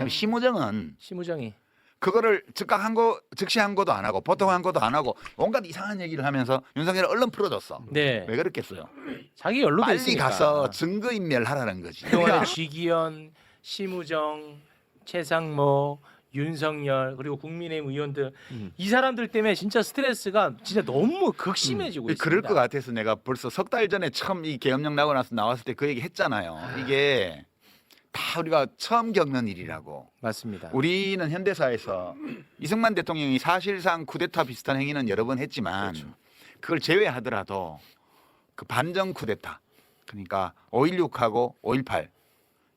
네. 심우정이 그거를 즉각 항고, 즉시 항고도 안 하고 보통 항고도 안 하고 온갖 이상한 얘기를 하면서 윤석열을 얼른 풀어줬어. 네. 왜 그랬겠어요? 자기 연루돼 빨리 있으니까. 가서 증거인멸하라는 거지. 그동안에 지기현, 심우정, 최상모, 윤석열 그리고 국민의힘 의원들 이 사람들 때문에 진짜 스트레스가 진짜 너무 극심해지고 있습니다. 그럴 것 같아서 내가 벌써 석 달 전에 처음 이 계엄령 나고 나서 나왔을 때 그 얘기 했잖아요. 이게 다 우리가 처음 겪는 일이라고. 맞습니다. 우리는 현대사에서 이승만 대통령이 사실상 쿠데타 비슷한 행위는 여러 번 했지만 그걸 제외하더라도 그 반정 쿠데타 그러니까 5.16하고 5.18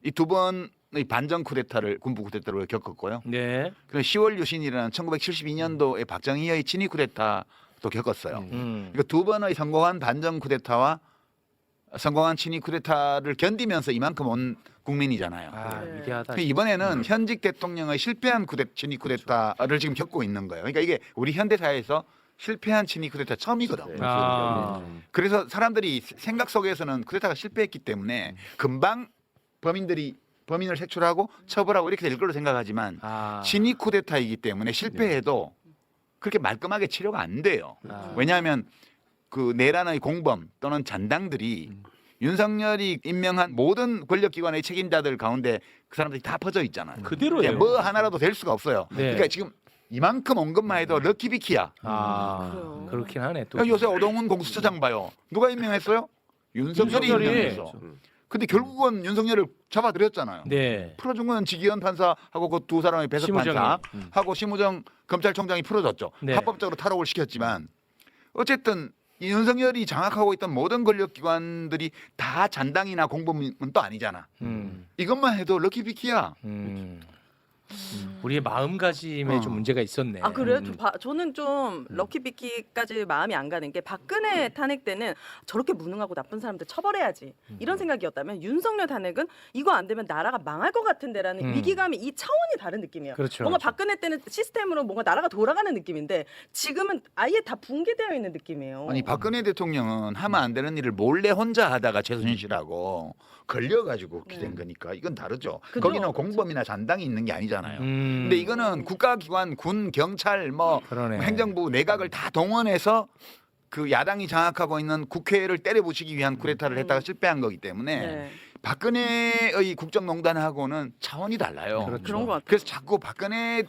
이 두 번의 반정 쿠데타를 군부 쿠데타를 겪었고요. 네. 그리고 10월 유신이라는 1972년도에 박정희의 친위 쿠데타도 겪었어요. 그러니까 두 번의 성공한 반정 쿠데타와 성공한 친위 쿠데타를 견디면서 이만큼 온 국민이잖아요. 아, 네. 위대하다. 이번에는 현직 대통령의 실패한 친위 쿠데타를 지금 겪고 있는 거예요. 그러니까 이게 우리 현대사에서 실패한 친위 쿠데타 처음이거든요. 아. 그래서 사람들이 생각 속에서는 쿠데타가 실패했기 때문에 금방 범인을 색출하고 처벌하고 이렇게 될 걸로 생각하지만 아. 친위 쿠데타이기 때문에 실패해도 그렇게 말끔하게 치료가 안 돼요. 아. 왜냐하면 그 내란의 공범 또는 잔당들이 윤석열이 임명한 모든 권력기관의 책임자들 가운데 그 사람들이 다 퍼져 있잖아요. 그대로예요. 뭐 하나라도 될 수가 없어요. 네. 그러니까 지금 이만큼 온 것만 해도 럭키비키야. 아. 그래요. 그렇긴 하네 또. 요새 오동훈 공수처장 봐요. 누가 임명했어요? 윤석열이 윤석열이. 임명했어. 근데 결국은 윤석열을 잡아들였잖아요. 네. 풀어준 건 지기현 판사하고 그 두 사람의 배석 심우정이. 판사하고 심우정 검찰총장이 풀어줬죠. 네. 합법적으로 탈옥을 시켰지만 어쨌든 이 윤석열이 장악하고 있던 모든 권력기관들이 다 잔당이나 공범은 또 아니잖아. 이것만 해도 럭키비키야. 우리의 마음가짐에 좀 문제가 있었네. 아 그래요? 저는 좀 럭키비키까지 마음이 안 가는 게 박근혜 탄핵 때는 저렇게 무능하고 나쁜 사람들 처벌해야지 이런 생각이었다면 윤석열 탄핵은 이거 안 되면 나라가 망할 것 같은데라는 위기감이 이 차원이 다른 느낌이에요. 그렇죠. 뭔가 박근혜 때는 시스템으로 뭔가 나라가 돌아가는 느낌인데 지금은 아예 다 붕괴되어 있는 느낌이에요. 아니 박근혜 대통령은 하면 안 되는 일을 몰래 혼자 하다가 최순실하고 걸려가지고 그렇게 된 거니까 이건 다르죠. 그죠, 거기는 그죠. 공범이나 잔당이 있는 게 아니잖아요. 근데 이거는 국가기관, 군, 경찰, 뭐 그러네. 행정부, 내각을 다 동원해서 그 야당이 장악하고 있는 국회를 때려부시기 위한 쿠데타를 했다가 실패한 거기 때문에 네. 박근혜의 국정농단하고는 차원이 달라요. 그렇죠. 그런 것 같아요. 그래서 자꾸 박근혜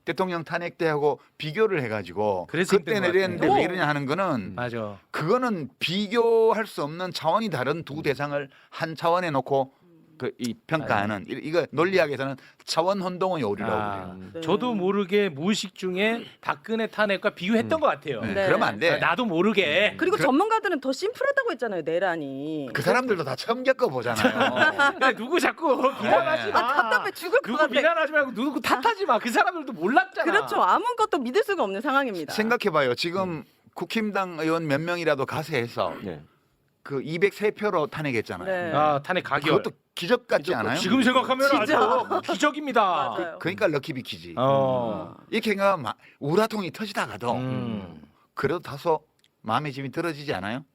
대통령 탄핵 때하고 비교를 해가지고 그래서 그때 힘든 것 내렸는데 같아요. 왜 이러냐 하는 거는 맞아. 그거는 비교할 수 없는 차원이 다른 두 대상을 한 차원에 놓고 그 이 평가하는 이거 논리학에서는 차원 혼동의 오류라고 그래요. 네. 저도 모르게 무의식 중에 박근혜 탄핵과 비교했던 것 같아요. 네. 네. 그러면 안 돼. 나도 모르게. 그리고 전문가들은 더 심플하다고 했잖아요. 내란이. 그 사람들도 다 처음 겪어보잖아요. 야, 누구 자꾸 비난하지 마. 답답해 죽을 것 누구 같아. 비난하지 말고 누구 탓하지 마. 그 사람들도 몰랐잖아. 그렇죠. 아무것도 믿을 수가 없는 상황입니다. 생각해봐요. 지금 국힘당 의원 몇 명이라도 가세해서 네. 그 203표로 탄핵했잖아요. 네. 아, 탄핵 가결. 그것도 기적 같지 않아요? 지금 생각하면 진짜. 아주 기적입니다. 맞아요. 그러니까 럭키비키지. 어. 이렇게 생각하면 우라통이 터지다가도 음. 그래도 다소 마음의 짐이 들어지지 않아요?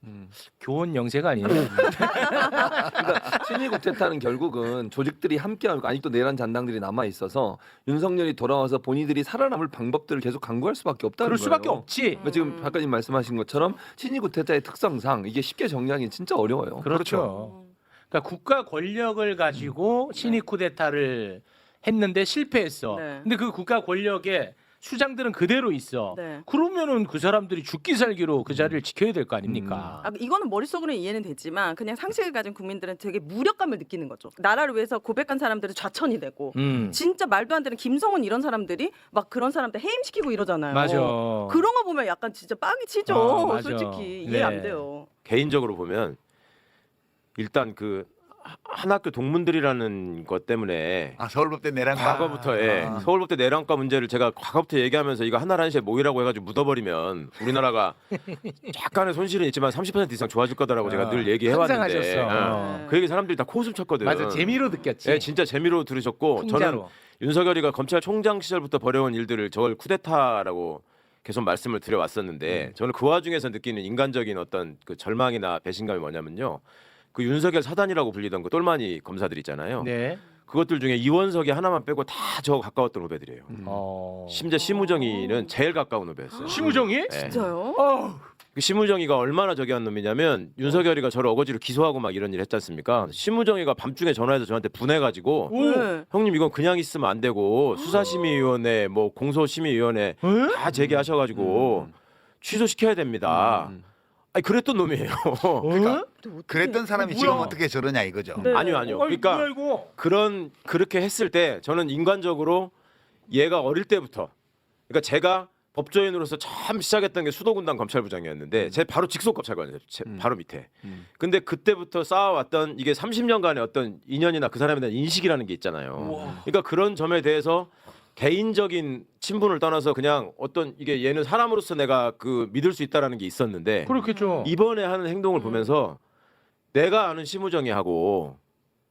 교원 영세가 아니에요. 그러니까 친일 쿠데타는 결국은 조직들이 함께하고 아직도 내란 잔당들이 남아 있어서 윤석열이 돌아와서 본인들이 살아남을 방법들을 계속 강구할 수밖에 없다는 그럴 거예요. 수밖에 없지. 그러니까 지금 작가님 말씀하신 것처럼 친일 쿠데타의 특성상 이게 쉽게 정리하기 진짜 어려워요. 그렇죠. 그러니까 국가 권력을 가지고 친위 쿠데타를 했는데 실패했어. 네. 근데 그 국가 권력에 수장들은 그대로 있어. 네. 그러면은 그 사람들이 죽기 살기로 그 자리를 지켜야 될 거 아닙니까? 아, 이거는 머릿속으로는 이해는 되지만 그냥 상식을 가진 국민들은 되게 무력감을 느끼는 거죠. 나라를 위해서 고백한 사람들은 좌천이 되고 진짜 말도 안 되는 김성훈 이런 사람들이 막 그런 사람들 해임시키고 이러잖아요. 맞아. 그런 거 보면 약간 진짜 빵이 치죠. 맞아. 솔직히 네. 이해 안 돼요. 개인적으로 보면 일단 그 한 학교 동문들이라는 것 때문에 아 서울법대 내란과 과거부터 서울법대 내란과 문제를 제가 과거부터 얘기하면서 이거 하나를 한시에 모이라고 해가지고 묻어버리면 우리나라가 약간의 손실은 있지만 30% 이상 좋아질 거다라고 제가 늘 얘기해왔는데 상상하셨어. 그 얘기 사람들이 다 코웃음 쳤거든. 맞아. 재미로 느꼈지. 네, 진짜 재미로 들으셨고 저는 풍자로. 윤석열이가 검찰총장 시절부터 벌여온 일들을 저걸 쿠데타라고 계속 말씀을 드려왔었는데 저는 그 와중에서 느끼는 인간적인 어떤 그 절망이나 배신감이 뭐냐면요. 그 윤석열 사단이라고 불리던 그 똘마니 검사들 있잖아요. 네. 그것들 중에 이원석이 하나만 빼고 다 저 가까웠던 후배들이에요. 심지어 심우정이는 제일 가까운 후배였어요. 심우정이? 네. 진짜요? 그 심우정이가 얼마나 저기 한 놈이냐면 윤석열이가 저를 어거지로 기소하고 막 이런 일 했지 않습니까? 심우정이가 밤중에 전화해서 저한테 분해가지고 네. 형님 이건 그냥 있으면 안 되고 수사심의위원회 뭐 공소심의위원회 다 제기하셔가지고 취소시켜야 됩니다. 아니 그랬던 놈이에요. 그러니까 근데 어떻게- 그랬던 사람이 뭐야? 지금 어떻게 저러냐 이거죠. 네. 아니요. 그러니까 뭐야 이거? 그렇게 했을 때 저는 인간적으로 얘가 어릴 때부터 그러니까 제가 법조인으로서 처음 시작했던 게 수도군단 검찰부장이었는데 제 바로 직속 검찰관이었어요. 제 바로 밑에. 근데 그때부터 쌓아왔던 이게 30년간의 어떤 인연이나 그 사람에 대한 인식이라는 게 있잖아요. 그러니까 그런 점에 대해서 개인적인 친분을 떠나서 그냥 어떤 이게 얘는 사람으로서 내가 그 믿을 수 있다라는 게 있었는데 그렇겠죠. 이번에 하는 행동을 보면서 내가 아는 심우정이하고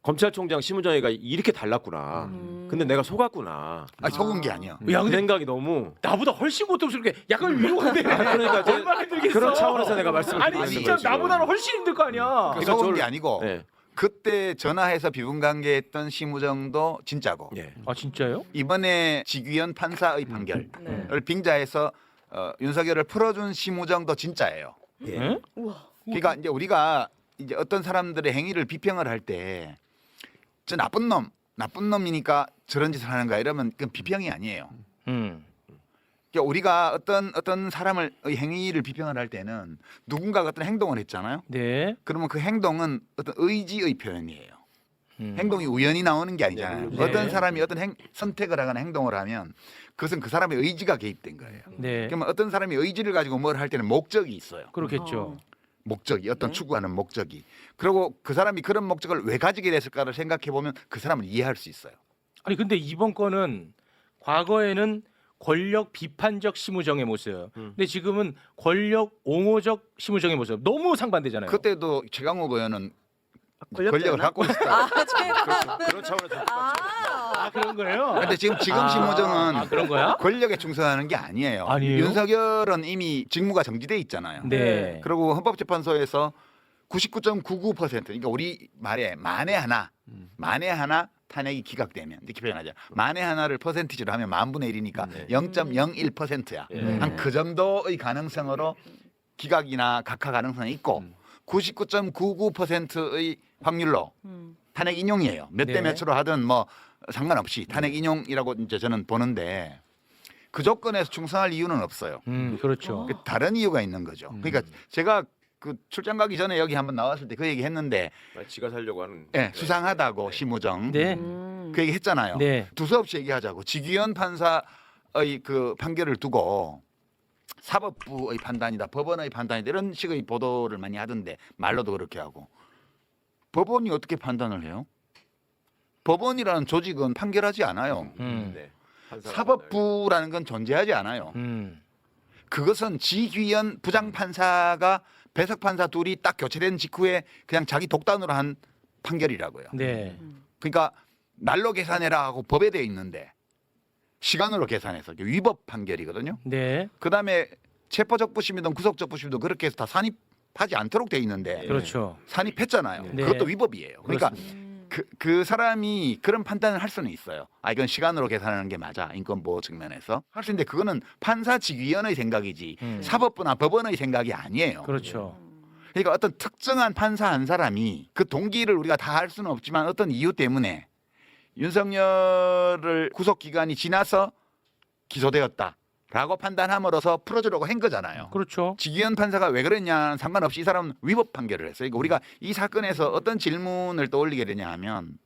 검찰총장 심우정이가 이렇게 달랐구나. 근데 내가 속았구나. 아니 속은 게 아니야. 야, 그 근데 생각이 너무 나보다 훨씬 고통스럽게 약간 위로가 돼. 그러니까 이제 얼마나 힘들겠어. 그런 차원에서 내가 말씀을 아니 드리는 진짜 거예요, 지금. 나보다는 훨씬 힘들 거 아니야. 그러니까 속은 저를- 게 아니고 네. 그때 전화해서 비분관계했던 심우정도 진짜고 예. 아 진짜요? 이번에 직위원 판사의 판결을 네. 빙자해서 윤석열을 풀어준 심우정도 진짜예요. 예. 응? 우와. 그러니까 이제 우리가 이제 어떤 사람들의 행위를 비평을 할 때 저 나쁜 놈이니까 저런 짓을 하는 거야 이러면 그건 비평이 아니에요. 음. 그러니까 우리가 어떤 사람의 행위를 비평을 할 때는 누군가가 어떤 행동을 했잖아요. 네. 그러면 그 행동은 어떤 의지의 표현이에요. 음. 행동이 우연히 나오는 게 아니잖아요. 네. 어떤 사람이 어떤 선택을 하거나 행동을 하면 그것은 그 사람의 의지가 개입된 거예요. 네. 그러면 어떤 사람이 의지를 가지고 뭘 할 때는 목적이 있어요. 그렇겠죠. 목적이 어떤 네. 추구하는 목적이. 그리고 그 사람이 그런 목적을 왜 가지게 됐을까를 생각해 보면 그 사람을 이해할 수 있어요. 아니 근데 이번 건은 과거에는 권력 비판적 심우정의 모습. 근데 지금은 권력 옹호적 심우정의 모습. 너무 상반되잖아요. 그때도 최강욱 의원은 권력을 권력자였나? 갖고 있었다. 아, 제가 그런 차원에서 아 그런 거예요? 근데 지금 아, 심우정은 그런 거야? 권력에 충성하는 게 아니에요. 아니에요? 윤석열은 이미 직무가 정지돼 있잖아요. 네. 그리고 헌법재판소에서 99.99% 그러니까 우리 말에 만에 하나 탄핵이 기각되면 이렇게 표현하죠. 만에 하나를 퍼센티지로 하면 만 분의 1이니까 0.01%야. 한 그 정도의 가능성으로 기각이나 각하 가능성이 있고 99.99%의 확률로 탄핵 인용이에요. 몇 대 네. 몇으로 하든 뭐 상관없이 탄핵 인용이라고 이제 저는 보는데 그 조건에서 충성할 이유는 없어요. 그렇죠. 그 다른 이유가 있는 거죠. 그러니까 제가 그 출장 가기 전에 여기 한번 나왔을 때 그 얘기 했는데 지가 살려고 하는 예, 수상하다고 심우정 네. 그 얘기 했잖아요. 네. 두서없이 얘기하자고. 직위원 판사의 그 판결을 두고 사법부의 판단이다, 법원의 판단이다 이런 식의 보도를 많이 하던데 말로도 그렇게 하고 법원이 어떻게 판단을 해요? 법원이라는 조직은 판결하지 않아요. 네. 사법부라는 건 존재하지 않아요. 그것은 직위원 부장 판사가 배석 판사 둘이 딱 교체된 직후에 그냥 자기 독단으로 한 판결이라고요. 네. 그러니까 날로 계산해라 하고 법에 되어 있는데 시간으로 계산해서 위법 판결이거든요. 네. 그다음에 체포적부심이든 구속적부심이든 그렇게 해서 다 산입하지 않도록 되어 있는데 그렇죠. 산입했잖아요. 네. 그것도 위법이에요. 그러니까 그 사람이 그런 판단을 할 수는 있어요. 아 이건 시간으로 계산하는 게 맞아 인권보호 측면에서 할 수 있는데 그거는 판사직위원의 생각이지 사법부나 법원의 생각이 아니에요. 그렇죠. 그러니까 어떤 특정한 판사 한 사람이 그 동기를 우리가 다 할 수는 없지만 어떤 이유 때문에 윤석열을 구속 기간이 지나서 기소되었다라고 판단함으로써 풀어주려고 한 거잖아요. 그렇죠. 직위원 판사가 왜 그랬냐 상관없이 이 사람은 위법 판결을 했어요. 그러니까 우리가 이 사건에서 어떤 질문을 떠올리게 되냐 하면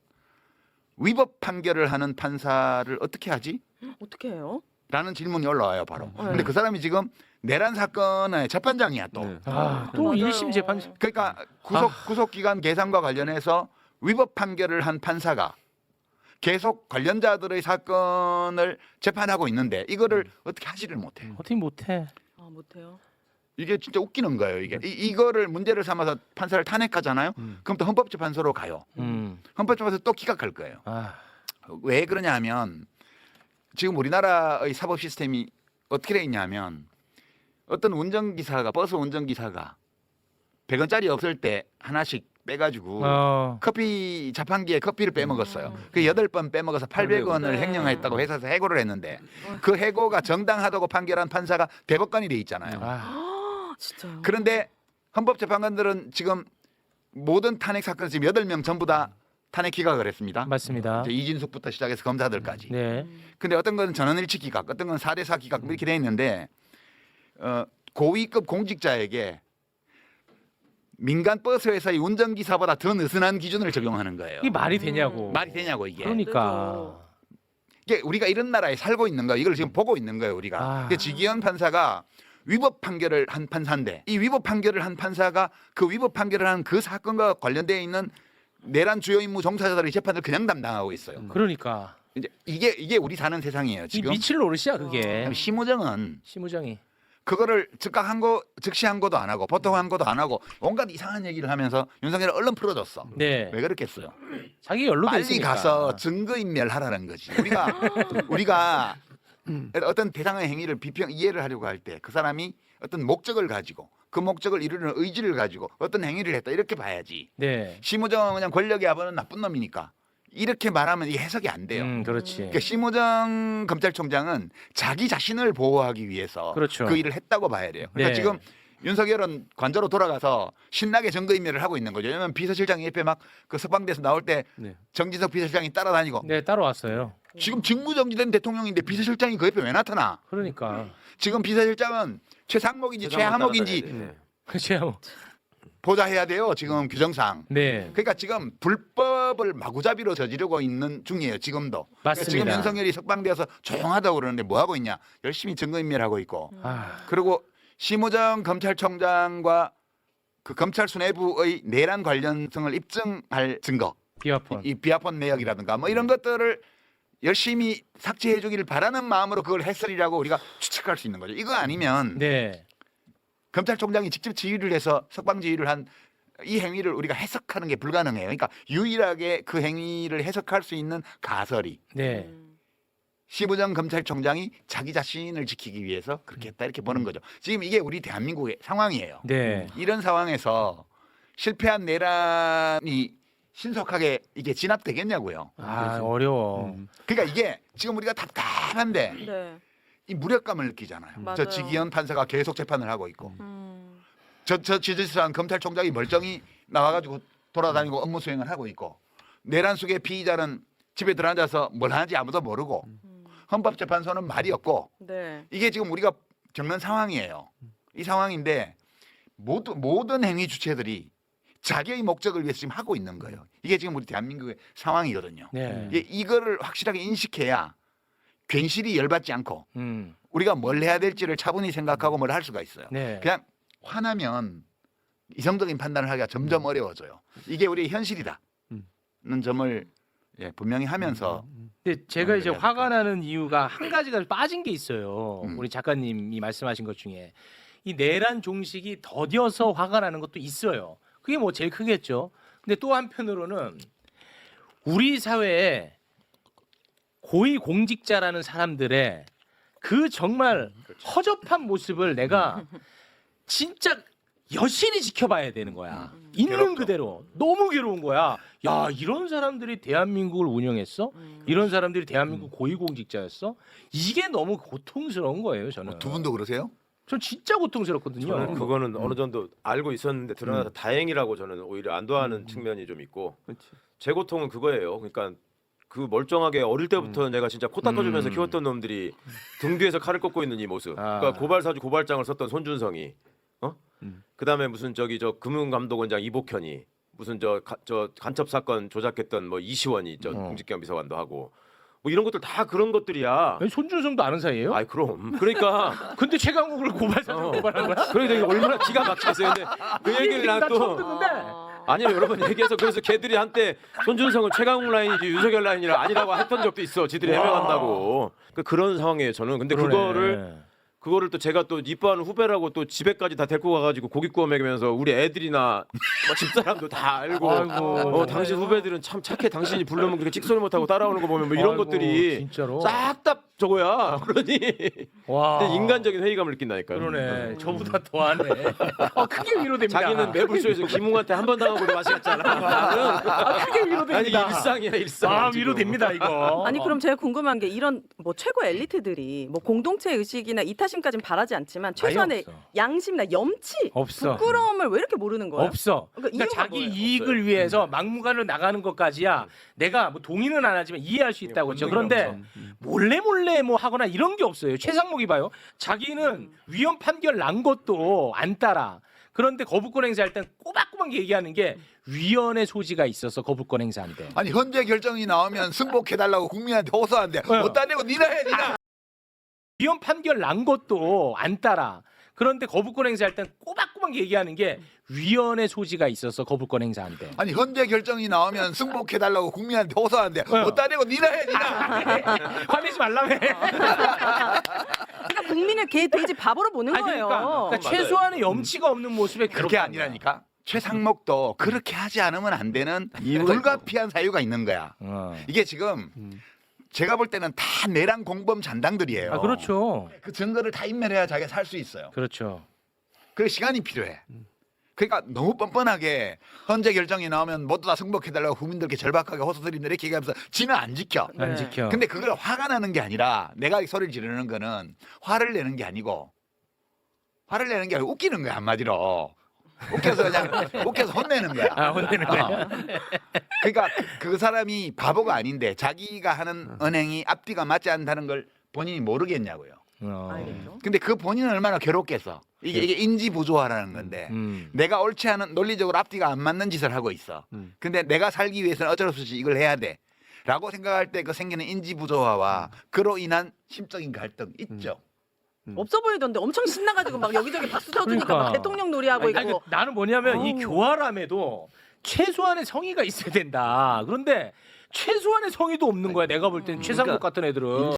위법 판결을 하는 판사를 어떻게 하지? 어떻게 해요? 라는 질문이 올라와요 바로. 근데 그 사람이 지금 내란 사건의 재판장이야 또. 네. 아, 또 맞아요. 1심 재판. 그러니까 구속 기간 계산과 관련해서 위법 판결을 한 판사가 계속 관련자들의 사건을 재판하고 있는데 이거를 어떻게 하지를 못해. 어떻게 못해? 아, 못해요. 이게 진짜 웃기는 거예요. 이게 이거를 문제를 삼아서 판사를 탄핵하잖아요. 그럼 또 헌법재판소로 가요. 헌법재판소 또 기각할 거예요. 아, 왜 그러냐 하면 지금 우리나라의 사법 시스템이 어떻게 돼 있냐면 어떤 운전기사가 버스 운전기사가 100원짜리 없을 때 하나씩 빼가지고 어. 커피 자판기에 커피를 빼먹었어요. 그 8번 빼먹어서 800원을 네. 횡령했다고 회사에서 해고를 했는데 그 해고가 정당하다고 판결한 판사가 대법관이 돼 있잖아요. 아, 진짜요. 그런데 헌법재판관들은 지금 모든 탄핵 사건 지금 8명 전부 다 탄핵 기각을 했습니다. 맞습니다. 이제 이진숙부터 시작해서 검사들까지. 네. 근데 어떤 건 전원일치 기각, 어떤 건 4대4 기각 뭐 이렇게 돼 있는데 고위급 공직자에게 민간 버스 회사의 운전기사보다 더 느슨한 기준을 적용하는 거예요. 이게 말이 되냐고. 말이 되냐고 이게. 그러니까. 이게 우리가 이런 나라에 살고 있는 거예요. 이걸 지금 보고 있는 거예요. 우리가. 아. 근데 지기현 판사가 위법 판결을 한 판사인데 이 위법 판결을 한 판사가 그 위법 판결을 한 그 사건과 관련되어 있는 내란 주요 임무 종사자들의 재판을 그냥 담당하고 있어요. 그러니까 이제 이게 우리 사는 세상이에요. 이 지금 미칠 노릇이야 그게. 심우정은 심우정이. 그거를 즉각 한거 즉시 한거도 안 하고 보통 한거도 안 하고 온갖 이상한 얘기를 하면서 윤석열을 얼른 풀어줬어. 네. 왜 그렇겠어요? 자기 연루돼 빨리 있으니까. 가서 증거인멸하라는 거지. 우리가 어떤 대상의 행위를 이해를 하려고 할 때 그 사람이 어떤 목적을 가지고 그 목적을 이루는 의지를 가지고 어떤 행위를 했다 이렇게 봐야지. 네. 심우정은 그냥 권력의 아버는 나쁜 놈이니까 이렇게 말하면 이게 해석이 안 돼요. 그렇지. 그러니까 심우정 검찰총장은 자기 자신을 보호하기 위해서 그렇죠. 그 일을 했다고 봐야 돼요. 그러니까 네. 지금 윤석열은 관저로 돌아가서 신나게 증거인멸을 하고 있는 거죠. 왜냐하면 비서실장이 옆에 막 그 석방돼서 나올 때 네. 정진석 비서실장이 따라다니고 네, 따라왔어요. 지금 직무정지된 대통령인데 비서실장이 그 옆에 왜 나타나? 그러니까. 지금 비서실장은 최상목인지 최하목인지 네. 그렇죠. 보좌해야 돼요. 지금 규정상. 네. 그러니까 지금 불법을 마구잡이로 저지르고 있는 중이에요. 지금도. 그러니까 맞습니다. 지금 윤석열이 석방되어서 조용하다고 그러는데 뭐 하고 있냐? 열심히 증거인멸하고 있고. 아, 그리고 심우정 검찰총장과 그 검찰 수뇌부의 내란 관련성을 입증할 증거, 비화폰. 이 비하폰 내역이라든가 뭐 이런 것들을 열심히 삭제해 주기를 바라는 마음으로 그걸 했으리라고 우리가 추측할 수 있는 거죠. 이거 아니면 네. 검찰총장이 직접 지휘를 해서 석방 지휘를 한 이 행위를 우리가 해석하는 게 불가능해요. 그러니까 유일하게 그 행위를 해석할 수 있는 가설이 네. 심우정 검찰총장이 자기 자신을 지키기 위해서 그렇게 했다 이렇게 보는 거죠. 지금 이게 우리 대한민국의 상황이에요. 네. 이런 상황에서 실패한 내란이 신속하게 이게 진압되겠냐고요. 아, 어려워. 그러니까 이게 지금 우리가 답답한데 네. 이 무력감을 느끼잖아요. 맞아요. 저 지기현 판사가 계속 재판을 하고 있고 저 지질스한 검찰총장이 멀쩡히 나와가지고 돌아다니고 업무 수행을 하고 있고 내란 속의 피의자는 집에 들어앉아서 뭘 하는지 아무도 모르고 헌법재판소는 말이 없고 네. 이게 지금 우리가 겪는 상황이에요. 이 상황인데 모든 행위 주체들이 자기의 목적을 위해서 지금 하고 있는 거예요. 이게 지금 우리 대한민국의 상황이거든요. 네. 이거를 확실하게 인식해야 괜시리 열받지 않고 음. 우리가 뭘 해야 될지를 차분히 생각하고 뭘 할 수가 있어요. 네. 그냥 화나면 이성적인 판단을 하기가 점점 어려워져요. 이게 우리의 현실이다는 점을 분명히 하면서 근데 제가 이제 그래야 화가 나는 이유가 한 가지가 빠진 게 있어요. 음. 우리 작가님이 말씀하신 것 중에 이 내란 종식이 더뎌서 화가 나는 것도 있어요. 그게 뭐 제일 크겠죠. 근데 또 한편으로는 우리 사회에 고위 공직자라는 사람들의 그 정말 허접한 모습을 내가 진짜 여실히 지켜봐야 되는 거야. 있는 괴롭죠. 그대로 너무 괴로운 거야. 야, 이런 사람들이 대한민국을 운영했어? 이런 사람들이 대한민국 고위공직자였어? 이게 너무 고통스러운 거예요. 저는. 두 분도 그러세요? 전 진짜 고통스럽거든요. 저는 그거는 어느 정도 알고 있었는데 드러나서 다행이라고 저는 오히려 안도하는 측면이 좀 있고 제 고통은 그거예요. 그러니까 그 멀쩡하게 어릴 때부터 내가 진짜 코 닦아주면서 키웠던 놈들이 등 뒤에서 칼을 꺾고 있는 이 모습. 아. 그러니까 고발사주 고발장을 썼던 손준성이, 그다음에 무슨 저 금융감독원장 이복현이, 무슨 저 간첩 사건 조작했던 뭐 이시원이 공직기관 비서관도 하고 뭐 이런 것들 다 그런 것들이야. 아니, 손준성도 아는 사이예요? 아이 그럼. 그러니까 근데 최강욱을 고발사주 고발한 거야? 그러니까 이게 얼마나 기가 막히겠어요. 근데 그 얘기를 나 처음 또 듣는데. 아니요 여러 번 얘기해서 그래서 걔들이 한때 손준성은 최강욱 라인이지 윤석열 라인이라 아니라고 했던 적도 있어. 지들이 해명한다고. 그러니까 그런 상황이에요. 저는 근데 그러네. 그거를 또 제가 또 이뻐하는 후배라고 또 집에까지 다 데리고 가가지고 고기 구워 먹이면서 우리 애들이나 뭐 집사람도 다 알고 아이고. 당신 후배들은 참 착해 당신이 부르면 그렇게 찍소리 못하고 따라오는 거 보면 뭐 이런 아이고, 것들이 진짜로. 싹 다 저거야. 그러니 와. 근데 인간적인 회의감을 느낀다니까요. 그러네. 저보다 더하네. 크게 위로됩니다. 자기는 매불쇼에서 김웅한테 한 번 당하고 마시겠잖아. 나는 크게 위로됩니다. 아니 일상이야 일상. 아, 지금. 위로됩니다 이거. 아니 그럼 제가 궁금한 게 이런 뭐 최고 엘리트들이 뭐 공동체 의식이나 이타심까지는 바라지 않지만 최소한의 없어. 양심이나 염치, 없어. 부끄러움을 왜 이렇게 모르는 거야? 없어. 그러니까 그러니까 이유가 자기 뭐예요? 이익을 위해서 막무가내로 나가는 것까지야 내가 뭐 동의는 안 하지만 이해할 수 있다고 했죠. 그런데 몰래 뭐 하거나 이런 게 없어요. 최상목이 봐요. 자기는 위헌 판결 난 것도 안 따라. 그런데 거부권 행사할 땐 꼬박꼬박 얘기하는 게 위헌의 소지가 있어서 거부권 행사한대. 아니 헌재 결정이 나오면 승복해달라고 국민한테 호소한대. 못다 내고 니나 해 니나. 위헌 판결 난 것도 안 따라. 그런데 거부권 행사할 땐 꼬박꼬박 얘기하는 게 위헌의 소지가 있어서 거부권 행사한대. 아니 헌재 결정이 나오면 승복해달라고 국민한테 호소한대. 못다 내고 니나 해 니나. 화내지 말라며. 그러니까 국민을 개 돼지 바보로 보는 아니, 거예요. 그러니까 최소한의 염치가 없는 모습에 그렇게 괴롭다. 아니라니까. 최상목도 그렇게 하지 않으면 안 되는 이유가 불가피한 사유가 있는 거야. 이게 지금 제가 볼 때는 다 내란 공범 잔당들이에요. 아, 그렇죠. 그 증거를 다 인멸해야 자기가 살 수 있어요. 그렇죠. 그 시간이 필요해. 그러니까 너무 뻔뻔하게 헌재 결정이 나오면 모두 다 승복해달라고 국민들께 절박하게 호소드린다 이렇게 얘기하면서 지는 안 지켜. 네. 안 지켜. 근데 그걸 화가 나는 게 아니라 내가 소리를 지르는 거는 화를 내는 게 아니고 웃기는 거야 한마디로. 웃겨서 그냥 웃겨서 혼내는 거야. 아, 혼내는 거야. 그러니까 그 사람이 바보가 아닌데 자기가 하는 언행이 앞뒤가 맞지 않다는 걸 본인이 모르겠냐고요. 알겠죠. 근데 그 본인은 얼마나 괴롭겠어. 이게 인지 부조화라는 건데 내가 옳지 않은 논리적으로 앞뒤가 안 맞는 짓을 하고 있어. 근데 내가 살기 위해서는 어쩔 수 없이 이걸 해야 돼. 라고 생각할 때 그 생기는 인지 부조화와 그로 인한 심적인 갈등 있죠. 없어 보이던데 엄청 신나가지고 막 여기저기 박수 쳐주니까 그러니까. 막 대통령 놀이하고 아니, 있고. 나는 뭐냐면 이 어우. 교활함에도 최소한의 성의가 있어야 된다. 그런데 최소한의 성의도 없는 거야. 내가 볼 때는 최상목 같은 애들은.